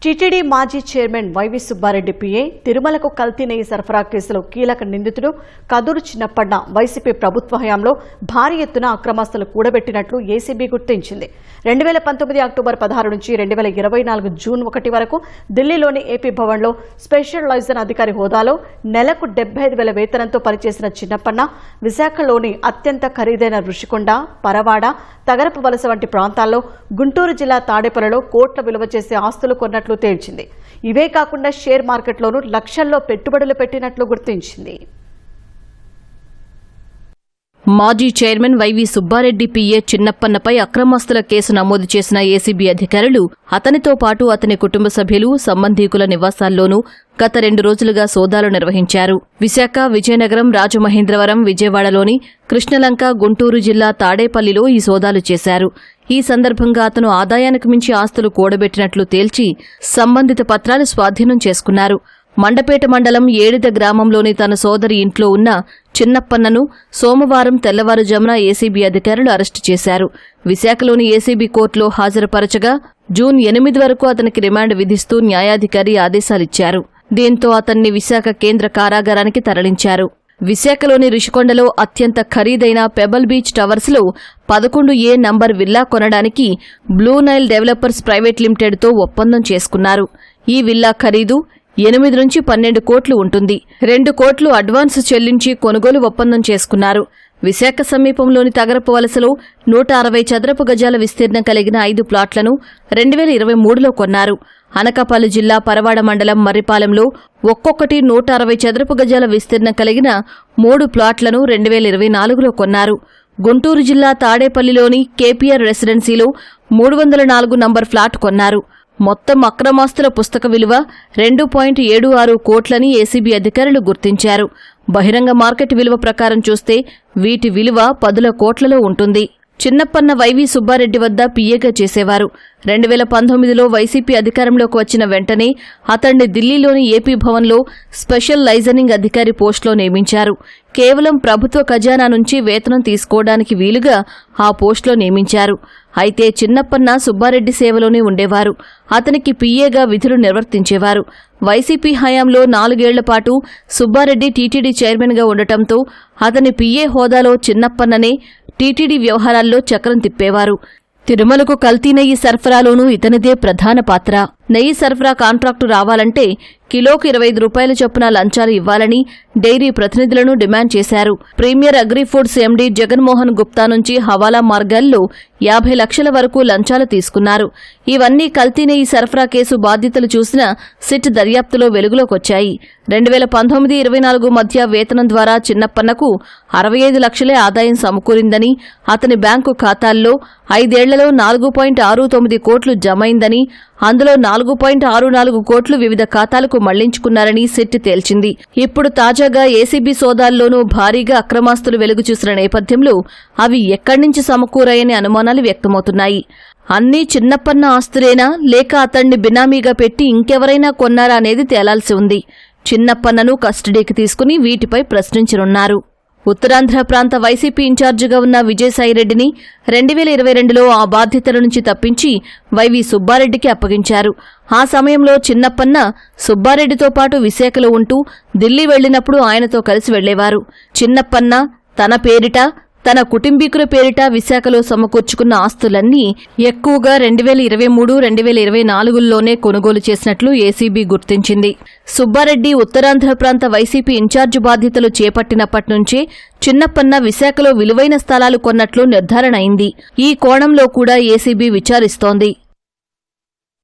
TTD మాజీ chairman YV Subba Reddy PA తిరుమలకు కల్తీ నెయ్యి సరఫరా కేసులో కీలక నిందితుడు కదూరు చిన్నప్పన్న వైసీపీ ప్రభుత్వ హయాంలో భారీ ఎత్తున అక్రమాస్తులు కూడబెట్టినట్లు ఏసీబీ గుర్తించింది. 2019 అక్టోబర్ 16 నుంచి 2024 జూన్ 1 వరకు ఢిల్లీలోని ఏపీ భవన్లో స్పెషల్ లైజన్ అధికారి హోదాలో నెలకు 75,000 వేతనంతో పనిచేసిన చిన్నప్పన్న విశాఖలోని అత్యంత ఖరీదైన ఋషికొండ, పరవాడ, తగరపు వలస వంటి ప్రాంతాల్లో గుంటూరు జిల్లా తాడేపల్లిలో కోట్ల విలువ చేసే ఆస్తులు కొన్నట్లు తేల్చింది. ఇవే కాకుండా షేర్ మార్కెట్లోనూ లక్షల్లో పెట్టుబడులు పెట్టినట్లు గుర్తించింది. మాజీ చైర్మన్ వైవి సుబ్బారెడ్డి పిఏ చిన్నప్పన్నపై అక్రమాస్తుల కేసు నమోదు చేసిన ఏసీబీ అధికారులు అతనితో పాటు అతని కుటుంబ సభ్యులు, సంబంధీకుల నివాసాల్లోనూ గత 2 రోజులుగా సోదాలు నిర్వహించారు. విశాఖ, విజయనగరం, రాజమహేంద్రవరం, విజయవాడలోని కృష్ణలంక, గుంటూరు జిల్లా తాడేపల్లిలో ఈ సోదాలు చేశారు. ఈ సందర్భంగా అతను ఆదాయానికి మించి ఆస్తులు కూడబెట్టినట్లు తేల్చి సంబంధిత పత్రాలు స్వాధీనం చేసుకున్నారు. మండపేట మండలం ఏడిద గ్రామంలోని తన సోదరి ఇంట్లో ఉన్న చిన్నప్పన్నను సోమవారం తెల్లవారుజామున ఏసీబీ అధికారులు అరెస్టు చేశారు. విశాఖలోని ఏసీబీ కోర్టులో హాజరుపరచగా జూన్ 8 వరకు అతనికి రిమాండ్ విధిస్తూ న్యాయాధికారి ఆదేశాలిచ్చారు. దీంతో అతన్ని విశాఖ కేంద్ర కారాగారానికి తరలించారు. విశాఖలోని ఋషికొండలో అత్యంత ఖరీదైన పెబల్ బీచ్ టవర్స్లో 11A నంబర్ విల్లా కొనడానికి బ్లూ నైల్ డెవలపర్స్ ప్రైవేట్ లిమిటెడ్తో ఒప్పందం చేసుకున్నారు. ఈ విల్లా ఖరీదు 8 నుంచి 12 కోట్లు ఉంటుంది. 2 కోట్లు అడ్వాన్స్ చెల్లించి కొనుగోలు ఒప్పందం చేసుకున్నారు. విశాఖ సమీపంలోని తగరపు వలసలో 160 చదరపు గజాల విస్తీర్ణం కలిగిన 5 ప్లాట్లను 2023లో కొన్నారు. అనకాపల్లి జిల్లా పరవాడ మండలం మర్రిపాలెంలో ఒక్కొక్కటి 160 చదరపు గజాల విస్తీర్ణం కలిగిన 3 ప్లాట్లను 2024లో కొన్నారు. గుంటూరు జిల్లా తాడేపల్లిలోని కేపీఆర్ రెసిడెన్సీలో 304 నంబర్ ఫ్లాట్ కొన్నారు. మొత్తం అక్రమాస్తుల పుస్తక విలువ 2.76 కోట్లని ఏసీబీ అధికారులు గుర్తించారు. బహిరంగ మార్కెట్ విలువ ప్రకారం చూస్తే వీటి విలువ 10 కోట్లలో ఉంటుంది. చిన్నప్పన్న వైవి సుబ్బారెడ్డి వద్ద పీఏగా చేసేవారు. 2019లో వైసీపీ అధికారంలోకి వచ్చిన వెంటనే అతన్ని ఢిల్లీలోని ఏపీ భవన్లో స్పెషల్ లైజనింగ్ అధికారి పోస్టులో నియమించారు. కేవలం ప్రభుత్వ ఖజానా నుంచి వేతనం తీసుకోవడానికి వీలుగా ఆ పోస్టులో నియమించారు. అయితే చిన్నప్పన్న సుబ్బారెడ్డి సేవలోనే ఉండేవారు. అతనికి పీఏగా విధులు నిర్వర్తించేవారు. వైసీపీ హయాంలో 4 ఏళ్ల పాటు సుబ్బారెడ్డి టీటీడీ చైర్మన్గా ఉండటంతో అతని పీఏ హోదాలో చిన్నప్పన్ననే టీటీడీ వ్యవహారాల్లో చక్రం తిప్పేవారు. తిరుమలకు కల్తీ నెయ్యి సరఫరాలోనూ ఇతనిదే ప్రధాన పాత్ర. నెయ్యి సరఫరా కాంట్రాక్టు రావాలంటే కిలోకు 25 రూపాయల చొప్పున లంచాలు ఇవ్వాలని డైరీ ప్రతినిధులను డిమాండ్ చేశారు. ప్రీమియర్ అగ్రిఫుడ్స్ ఎండీ జగన్మోహన్ గుప్తా నుంచి హవాలా మార్గాల్లో 50 లక్షల వరకు లంచాలు తీసుకున్నారు. ఇవన్నీ కల్తీ నెయ్యి సరఫరా కేసు బాధ్యతలు చూసిన సిట్ దర్యాప్తులో వెలుగులోకొచ్చాయి. 2019-24 మధ్య వేతనం ద్వారా చిన్నప్పన్నకు 65 లక్షలే ఆదాయం సమకూరిందని, అతని బ్యాంకు ఖాతాల్లో 5 ఏళ్లలో 4.69 కోట్లు జమైందని, అందులో 4.64 కోట్లు వివిధ ఖాతాలకు మళ్లించుకున్నారని సిట్ తేల్చింది. ఇప్పుడు తాజాగా ఏసీబీ సోదాల్లోనూ భారీగా అక్రమాస్తులు వెలుగుచూసిన నేపథ్యంలో అవి ఎక్కడ్నుంచి సమకూరాయనే అనుమానాలు వ్యక్తమవుతున్నాయి. అన్నీ చిన్నప్పన్న ఆస్తులేనా లేక అతన్ని బినామీగా పెట్టి ఇంకెవరైనా కొన్నారా అనేది తేలాల్సి ఉంది. చిన్నప్పన్నను కస్టడీకి తీసుకుని వీటిపై ప్రశ్నించనున్నారు. ఉత్తరాంధ్ర ప్రాంత వైసీపీ ఇన్ఛార్జిగా ఉన్న విజయసాయిరెడ్డిని 2022లో ఆ బాధ్యతల నుంచి తప్పించి వైవి సుబ్బారెడ్డికి అప్పగించారు. ఆ సమయంలో చిన్నప్పన్న సుబ్బారెడ్డితో పాటు విశాఖలో ఉంటూ ఢిల్లీ వెళ్లినప్పుడు ఆయనతో కలిసి వెళ్లేవారు. చిన్నప్పన్న తన పేరిట, తన కుటుంబీకుల పేరిట విశాఖలో సమకూర్చుకున్న ఆస్తులన్నీ ఎక్కువగా 2023-2024లోనే కొనుగోలు చేసినట్లు ఏసీబీ గుర్తించింది. సుబ్బారెడ్డి ఉత్తరాంధ్ర ప్రాంత వైసీపీ ఇన్ఛార్జి బాధ్యతలు చేపట్టినప్పటి నుంచే చిన్నప్పన్న విశాఖలో విలువైన స్థలాలు కొన్నట్లు నిర్ధారణ అయింది. ఈ కోణంలో కూడా ఏసీబీ విచారిస్తోంది.